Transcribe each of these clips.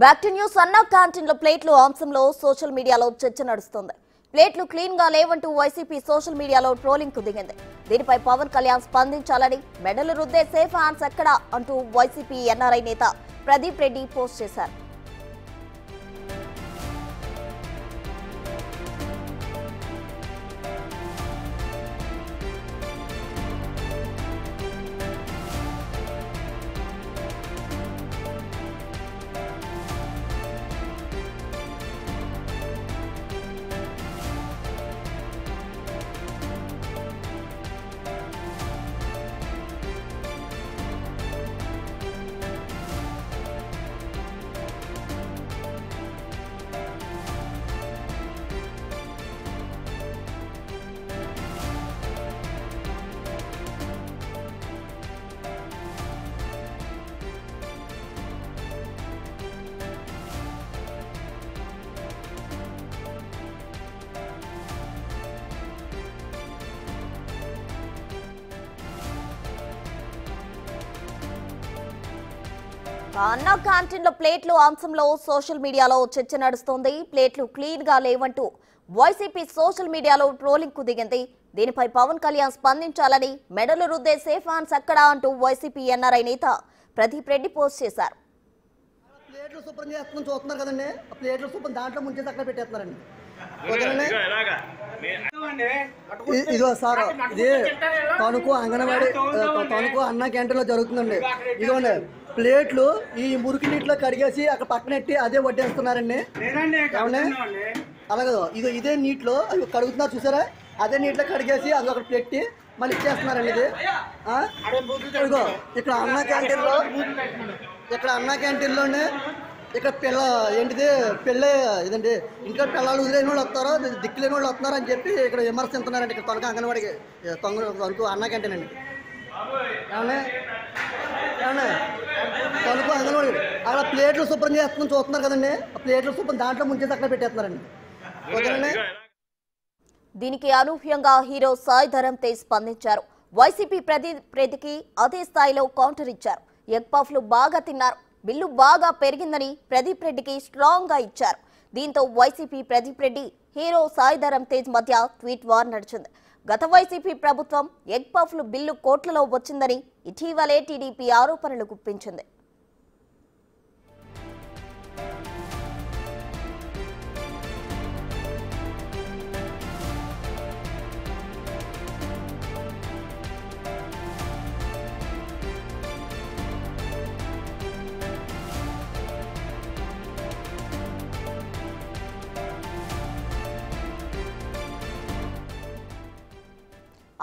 Back to news. అన్నా క్యాంటీన్లో ప్లేట్లు అంశంలో సోషల్ మీడియాలో చర్చ నడుస్తోంది. ప్లేట్లు క్లీన్ గా లేవంటూ వైసీపీ సోషల్ మీడియాలో ట్రోలింగ్ కు దిగింది. దీనిపై పవన్ కళ్యాణ్ స్పందించాలని, మెడలు రుద్దే సేఫ్ హ్యాండ్స్ ఎక్కడా అంటూ వైసీపీ ఎన్ఆర్ఐ నేత ప్రదీప్ రెడ్డి పోస్ట్ చేశారు. అన్నా క్యాంటీన్లో ప్లేట్లు అంశంలో సోషల్ మీడియాలో చర్చ నడుస్తోంది. ప్లేట్లు క్లీన్ గా లేవంటూ వైసీపీ సోషల్ మీడియాలో ట్రోలింగ్ కు దిగింది. దీనిపై పవన్ కళ్యాణ్ స్పందించాలని, మెడలు రుద్దే సేఫ్ హ్యాండ్స్ ఎక్కడా అంటూ వైసీపీ ఎన్ఆర్ఐ నేత ప్రదీప్ రెడ్డి పోస్ట్ చేశారు. ప్లేట్లు శుభ్రం చేస్తున్నాం చూస్తున్నారు కదండి. ఆ ప్లేట్లు శుభ్రం దాంట్లో ముంచేసి అక్కడ పెట్టేస్తున్నారండి. ఇదిగో సార్, ఇది తణుకు అంగన్వాడీ తణుకు అన్నా క్యాంటీన్లో జరుగుతుందండి. ఇదిగోండి ప్లేట్లు ఈ మురికి నీటిలో కడిగేసి అక్కడ పక్కనెట్టి అదే వడ్డేస్తున్నారండి. అలాగే ఇదే నీటిలో అవి కడుగుతున్నారు చూసారా, అదే నీటిలో కడిగేసి అది ఒకటి పెట్టి మళ్ళీ ఇచ్చేస్తున్నారండి. ఇది ఇదిగో ఇక్కడ అన్నా క్యాంటీన్లోనే ఇక్కడ ఏంటిది పెళ్ళే ఇదండి. ఇంకా పిల్లలు వదిలేని వాళ్ళు వస్తారో దిక్కులేని వాళ్ళు వస్తున్నారు అని చెప్పి ఇక్కడ విమర్శిస్తున్నారండి. ఇక్కడ తొలక అంగన్వాడికి తణుకు అన్నా క్యాంటీన్ అండి. తణుకు అంగన్వాడి అక్కడ ప్లేట్లు శుభ్రం చేస్తున్నాం చూస్తున్నారు కదండి. ఆ ప్లేట్లు శుభ్రం దాంట్లో ముంచేసి అక్కడ పెట్టేస్తున్నారండి. ఓకేనండి. దీనికి అనూహ్యంగా హీరో సాయి ధరమ్ తేజ్ స్పందించారు. వైసీపీ ప్రతికి అదే స్థాయిలో కౌంటర్ ఇచ్చారు. ఎగ్ పఫ్లు బాగా తిన్నారు, బిల్లు బాగా పెరిగిందని ప్రదీప్ రెడ్డికి స్ట్రాంగ్ గా ఇచ్చారు. దీంతో వైసీపీ ప్రదీప్ రెడ్డి, హీరో సాయి ధరమ్ తేజ్ మధ్య ట్వీట్ వార్ నడిచింది. గత వైసీపీ ప్రభుత్వం ఎగ్ పఫ్లు బిల్లు కోట్లలో వచ్చిందని ఇటీవలే టీడీపీ ఆరోపణలు గుప్పించింది.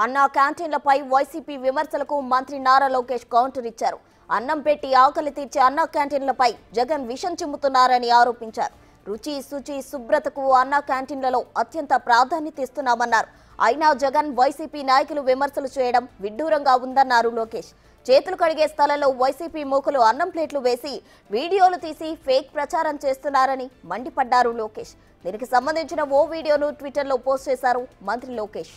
అన్నా క్యాంటీన్లపై వైసీపీ విమర్శలకు మంత్రి నారా లోకేష్ కౌంటర్ ఇచ్చారు. అన్నం పెట్టి ఆకలి తీర్చే అన్నా క్యాంటీన్లపై జగన్ విషం చిమ్ముతున్నారని ఆరోపించారు. రుచి, శుచి, శుభ్రతకు అన్నా క్యాంటీన్లలో అత్యంత ప్రాధాన్యత ఇస్తున్నామన్నారు. అయినా జగన్, వైసీపీ నాయకులు విమర్శలు చేయడం విడ్డూరంగా ఉందన్నారు లోకేష్. చేతులు కడిగే స్థలంలో వైసీపీ మూకలు అన్నం ప్లేట్లు వేసి వీడియోలు తీసి ఫేక్ ప్రచారం చేస్తున్నారని మండిపడ్డారు లోకేష్. దీనికి సంబంధించిన ఓ వీడియోను ట్విట్టర్లో పోస్ట్ చేశారు మంత్రి లోకేష్.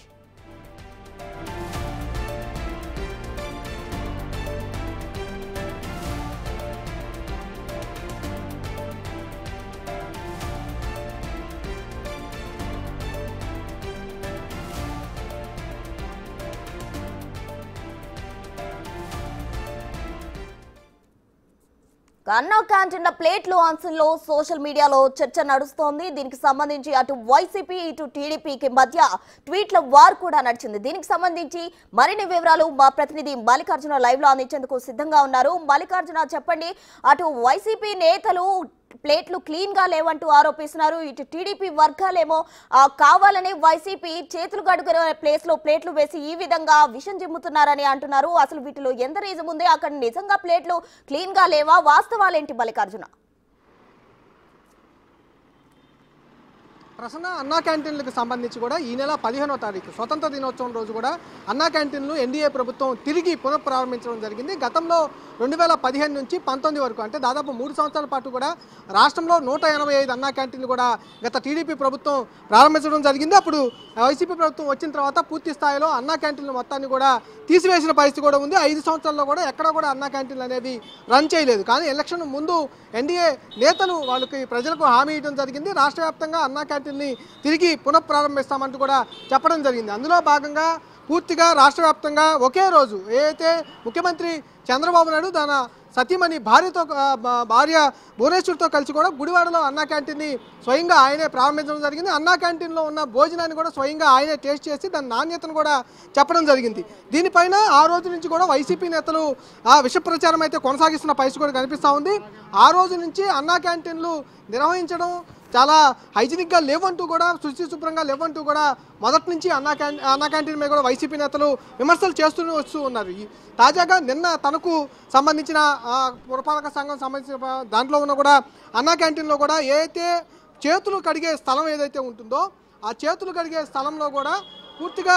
అన్నా క్యాంటీన్ల ప్లేట్లు అంశంలో సోషల్ మీడియాలో చర్చ నడుస్తోంది. దీనికి సంబంధించి అటు వైసీపీ ఇటు టీడీపీకి మధ్య ట్వీట్ల వార్ కూడా నడిచింది. దీనికి సంబంధించి మరిన్ని వివరాలు మా ప్రతినిధి మల్లికార్జున లైవ్ లో అందించేందుకు సిద్ధంగా ఉన్నారు. మల్లికార్జున, చెప్పండి, అటు వైసీపీ నేతలు ప్లేట్లు క్లీన్ గా లేవంటూ ఆరోపిస్తున్నారు, ఇటు టీడీపీ వర్గాలేమో కావాలని వైసీపీ చేతులు కడుగునే ప్లేస్ లో ప్లేట్లు వేసి ఈ విధంగా విషం జిమ్ముతున్నారని అంటున్నారు. అసలు వీటిలో ఎంత నిజం ఉంది? అక్కడ నిజంగా ప్లేట్లు క్లీన్ గా లేవా? వాస్తవాలేంటి మల్లికార్జున? ప్రసన్న అన్నా క్యాంటీన్లకు సంబంధించి కూడా ఈ నెల 15వ తారీఖు స్వతంత్ర దినోత్సవం రోజు కూడా అన్నా క్యాంటీన్లు ఎన్డీఏ ప్రభుత్వం తిరిగి పునఃప్రారంభించడం జరిగింది. గతంలో 2015 నుంచి 19 వరకు అంటే దాదాపు 3 సంవత్సరాల పాటు కూడా రాష్ట్రంలో 185 అన్నా క్యాంటీన్లు కూడా గత టీడీపీ ప్రభుత్వం ప్రారంభించడం జరిగింది. అప్పుడు వైసీపీ ప్రభుత్వం వచ్చిన తర్వాత పూర్తి స్థాయిలో అన్నా క్యాంటీన్ల మొత్తాన్ని కూడా తీసివేసిన పరిస్థితి కూడా ఉంది. 5 సంవత్సరాల్లో కూడా ఎక్కడ కూడా అన్నా క్యాంటీన్లు అనేవి రన్ చేయలేదు. కానీ ఎలక్షన్ ముందు ఎన్డీఏ నేతలు వాళ్ళకి ప్రజలకు హామీ ఇవ్వడం జరిగింది. రాష్ట్ర వ్యాప్తంగా అన్నా క్యాంటీన్ని తిరిగి పునఃప్రారంభిస్తామంటూ కూడా చెప్పడం జరిగింది. అందులో భాగంగా పూర్తిగా రాష్ట్ర వ్యాప్తంగా ఒకే రోజు ఏదైతే ముఖ్యమంత్రి చంద్రబాబు నాయుడు తన సతీమణి భార్య భువనేశ్వర్తో కలిసి కూడా గుడివాడలో అన్నా క్యాంటీన్ని స్వయంగా ఆయనే ప్రారంభించడం జరిగింది. అన్నా క్యాంటీన్లో ఉన్న భోజనాన్ని కూడా స్వయంగా ఆయనే టేస్ట్ చేసి దాని నాణ్యతను కూడా చెప్పడం జరిగింది. దీనిపైన ఆ రోజు నుంచి కూడా వైసీపీ నేతలు విష ప్రచారం అయితే కొనసాగిస్తున్న పరిస్థితి కూడా కనిపిస్తూ ఉంది. ఆ రోజు నుంచి అన్నా క్యాంటీన్లు నిర్వహించడం చాలా హైజీనిక్గా లేవంటూ కూడా శుచి శుభ్రంగా లేవంటూ కూడా మొదటి నుంచి అన్నా క్యాంటీన్ మీద కూడా వైసీపీ నేతలు విమర్శలు చేస్తూనే వస్తూ ఉన్నారు. తాజాగా నిన్న తనకు సంబంధించిన పురపాలక సంఘం సంబంధించిన దాంట్లో ఉన్న కూడా అన్నా క్యాంటీన్లో కూడా ఏదైతే చేతులు కడిగే స్థలం ఏదైతే ఉంటుందో ఆ చేతులు కడిగే స్థలంలో కూడా పూర్తిగా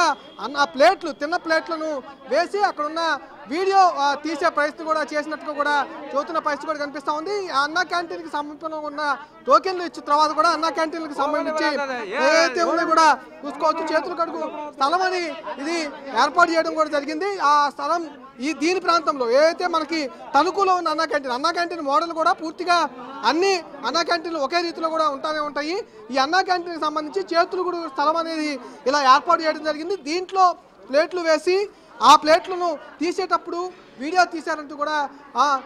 ప్లేట్లు తిన్న ప్లేట్లను వేసి అక్కడున్న వీడియో తీసే పరిస్థితి కూడా చేసినట్టుగా కూడా చూస్తున్న పరిస్థితి కూడా కనిపిస్తూ ఉంది. అన్నా క్యాంటీన్కి సమీపంలో ఉన్న టోకెన్లు ఇచ్చిన తర్వాత కూడా అన్నా క్యాంటీన్కి సంబంధించి ఏదైతే ఉందో కూడా చూసుకోవచ్చు. చేతులు కడుగు స్థలం అని ఇది ఏర్పాటు చేయడం కూడా జరిగింది. ఆ స్థలం దీని ప్రాంతంలో ఏదైతే మనకి తణుకులో ఉన్న అన్నా క్యాంటీన్ మోడల్ కూడా పూర్తిగా అన్ని అన్నా క్యాంటీన్లు ఒకే రీతిలో కూడా ఉంటాయి. ఈ అన్నా క్యాంటీన్కి సంబంధించి చేతులు కూడా స్థలం అనేది ఇలా ఏర్పాటు చేయడం జరిగింది. దీంట్లో ప్లేట్లు వేసి ఆ ప్లేట్లను తీసేటప్పుడు వీడియో తీశారంటూ కూడా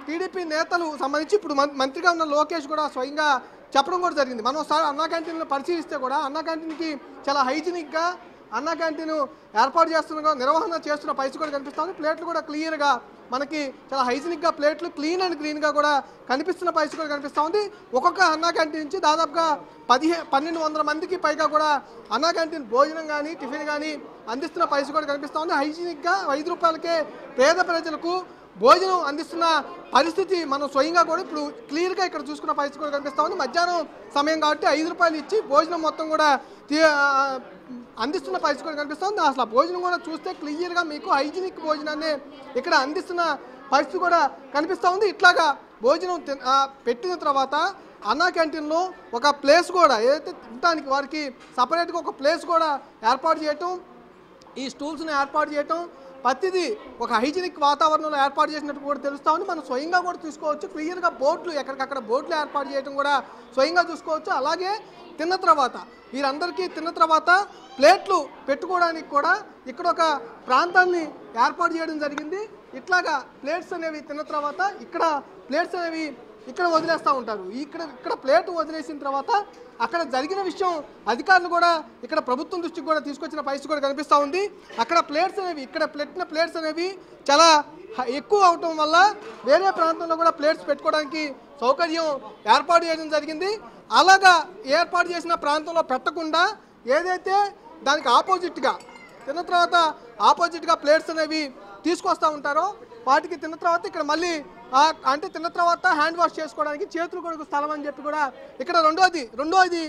టీడీపీ నేతలు సంబంధించి ఇప్పుడు మంత్రిగా ఉన్న లోకేష్ కూడా స్వయంగా చెప్పడం కూడా జరిగింది. మనం ఒకసారి అన్నా క్యాంటీన్లో పరిశీలిస్తే కూడా అన్నా క్యాంటీన్కి చాలా హైజీనిక్గా అన్నా క్యాంటీన్ ఏర్పాటు చేస్తున్న నిర్వహణ చేస్తున్న పరిస్థితి కూడా కనిపిస్తుంది. ప్లేట్లు కూడా క్లియర్గా మనకి చాలా హైజీనిక్గా ప్లేట్లు క్లీన్ అండ్ గ్రీన్గా కూడా కనిపిస్తున్న పరిస్థితి కూడా కనిపిస్తూ ఉంది. ఒక్కొక్క అన్నా క్యాంటీన్ నుంచి దాదాపుగా 1200 మందికి పైగా కూడా అన్నా క్యాంటీన్ భోజనం కానీ టిఫిన్ కానీ అందిస్తున్న పరిస్థితి కూడా కనిపిస్తూ ఉంది. హైజీనిక్గా 5 రూపాయలకే పేద ప్రజలకు భోజనం అందిస్తున్న పరిస్థితి మనం స్వయంగా కూడా ఇప్పుడు క్లియర్గా ఇక్కడ చూసుకున్న పరిస్థితి కూడా కనిపిస్తూ ఉంది. మధ్యాహ్నం సమయం కాబట్టి 5 రూపాయలు ఇచ్చి భోజనం మొత్తం కూడా అందిస్తున్న పరిస్థితి కూడా కనిపిస్తుంది. అసలు ఆ భోజనం కూడా చూస్తే క్లియర్గా మీకు హైజీనిక్ భోజనాన్ని ఇక్కడ అందిస్తున్న పరిస్థితి కూడా కనిపిస్తూ ఉంది. ఇట్లాగా భోజనం పెట్టిన తర్వాత అన్నా క్యాంటీన్లో ఒక ప్లేస్ కూడా ఏదైతే తినడానికి వారికి సపరేట్గా ఒక ప్లేస్ కూడా ఏర్పాటు చేయటం, ఈ స్టూల్స్ని ఏర్పాటు చేయటం ప్రతిదీ ఒక హైజీనిక్ వాతావరణంలో ఏర్పాటు చేసినట్టు కూడా తెలుస్తూ ఉంది. మనం స్వయంగా కూడా చూసుకోవచ్చు. క్లియర్గా బోర్డులు ఎక్కడికక్కడ బోర్డులు ఏర్పాటు చేయడం కూడా స్వయంగా చూసుకోవచ్చు. అలాగే తిన్న తర్వాత వీరందరికీ తిన్న తర్వాత ప్లేట్లు పెట్టుకోవడానికి కూడా ఇక్కడ ఒక ప్రాంతాన్ని ఏర్పాటు చేయడం జరిగింది. ఇట్లాగా ప్లేట్స్ అనేవి తిన్న తర్వాత ఇక్కడ ప్లేట్స్ అనేవి ఇక్కడ వదిలేస్తూ ఉంటారు. ఇక్కడ ప్లేట్ వదిలేసిన తర్వాత అక్కడ జరిగిన విషయం అధికారులు కూడా ఇక్కడ ప్రభుత్వం దృష్టికి కూడా తీసుకొచ్చిన పరిస్థితి కూడా కనిపిస్తూ ఉంది. అక్కడ ప్లేట్స్ అనేవి ఇక్కడ పెట్టిన ప్లేట్స్ అనేవి చాలా ఎక్కువ అవటం వల్ల వేరే ప్రాంతంలో కూడా ప్లేట్స్ పెట్టుకోవడానికి సౌకర్యం ఏర్పాటు చేయడం జరిగింది. అలాగా ఏర్పాటు చేసిన ప్రాంతంలో పెట్టకుండా ఏదైతే దానికి ఆపోజిట్గా తిన్న తర్వాత ఆపోజిట్గా ప్లేట్స్ అనేవి తీసుకొస్తూ ఉంటారో వాటికి తిన్న తర్వాత ఇక్కడ మళ్ళీ అంటే తిన్న తర్వాత హ్యాండ్ వాష్ చేసుకోవడానికి చేతులు కొడుకు స్థలం అని చెప్పి కూడా ఇక్కడ రెండోది